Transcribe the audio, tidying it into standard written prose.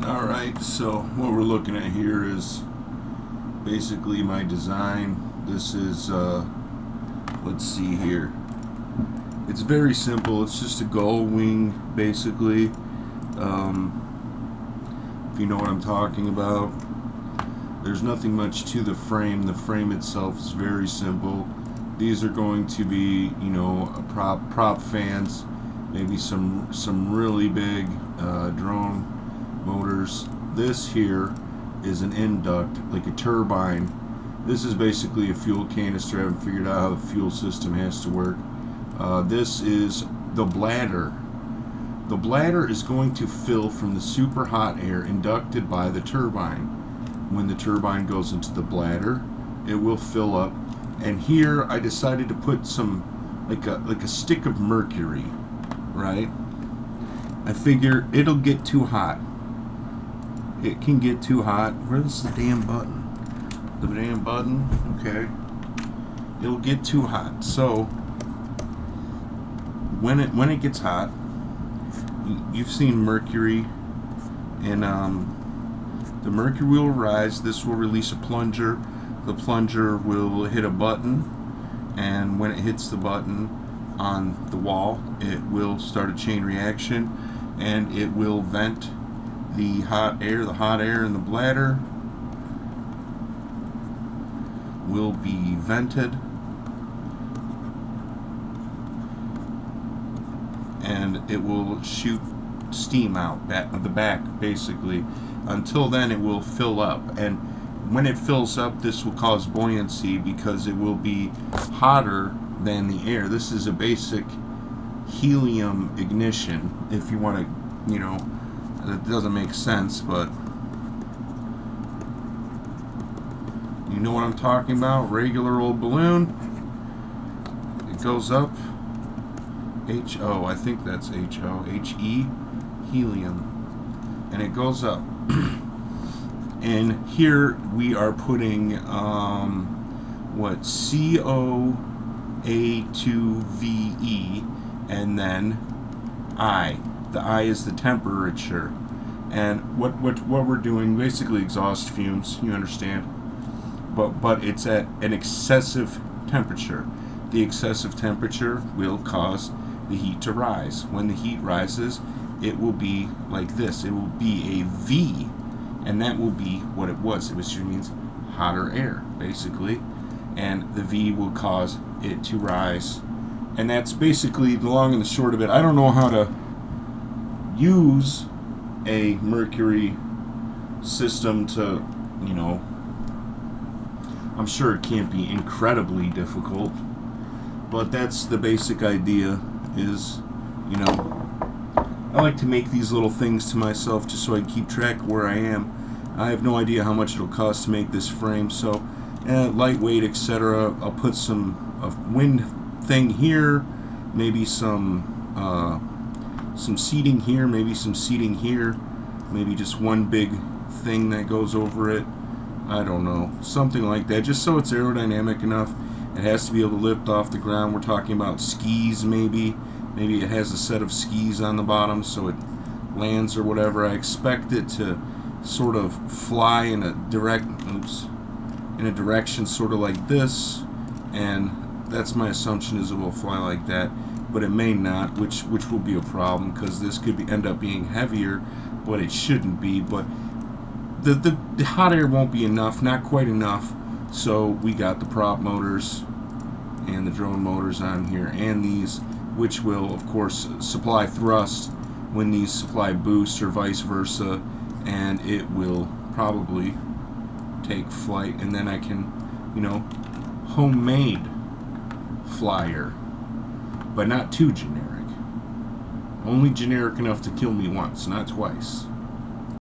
Alright, so what we're looking at here is basically my design. This is, let's see here. It's very simple. It's just a gull wing, basically. If you know what I'm talking about. There's nothing much to the frame. The frame itself is very simple. These are going to be, you know, prop fans, maybe some really big drone motors. This here is an induct, like a turbine. This is basically a fuel canister. I haven't figured out how the fuel system has to work. This is the bladder. The bladder is going to fill from the super hot air inducted by the turbine. When the turbine goes into the bladder, it will fill up. And here I decided to put some, like a stick of mercury, right? I figure it'll get too hot. It can get too hot. Where's the damn button? The damn button? Okay. It'll get too hot. So when it gets hot, you've seen mercury, and the mercury will rise. This will release a plunger. The plunger will hit a button, and when it hits the button on the wall, it will start a chain reaction, and it will vent the hot air. The hot air in the bladder will be vented, and it will shoot steam out of the back, basically. Until then, it will fill up, and when it fills up, this will cause buoyancy because it will be hotter than the air. This is a basic helium ignition, if you want to, you know, that doesn't make sense, but you know what I'm talking about. Regular old balloon. It goes up. H-O, I think that's H-O, H-E, helium. And it goes up. And here we are putting, what, CO-A2-VE, and then I. The I is the temperature. And what we're doing, basically exhaust fumes, you understand? But it's at an excessive temperature. The excessive temperature will cause the heat to rise. When the heat rises, it will be like this. It will be a V, and that will be what it was. It means hotter air, basically, and the V will cause it to rise. And that's basically the long and the short of it. I don't know how to use a mercury system to, you know, I'm sure it can't be incredibly difficult, but that's the basic idea. Is, you know, I like to make these little things to myself just so I keep track of where I am. I have no idea how much it'll cost to make this frame, so lightweight, etc. I'll put some wind thing here, maybe some seating here, maybe some seating here, maybe just one big thing that goes over it. I don't know, something like that, just so it's aerodynamic enough. It has to be able to lift off the ground. We're talking about skis, maybe. Maybe it has a set of skis on the bottom so it lands or whatever. I expect it to sort of fly in a direction sort of like this, and that's my assumption, is it will fly like that. But it may not, which will be a problem, because this could end up being heavier, but it shouldn't be. But the hot air won't be enough, not quite enough. So we got the prop motors and the drone motors on here, and these, which will of course supply thrust when these supply boost, or vice versa, and it will probably take flight, and then I can, you know, homemade flyer, but not too generic. Only generic enough to kill me once, not twice.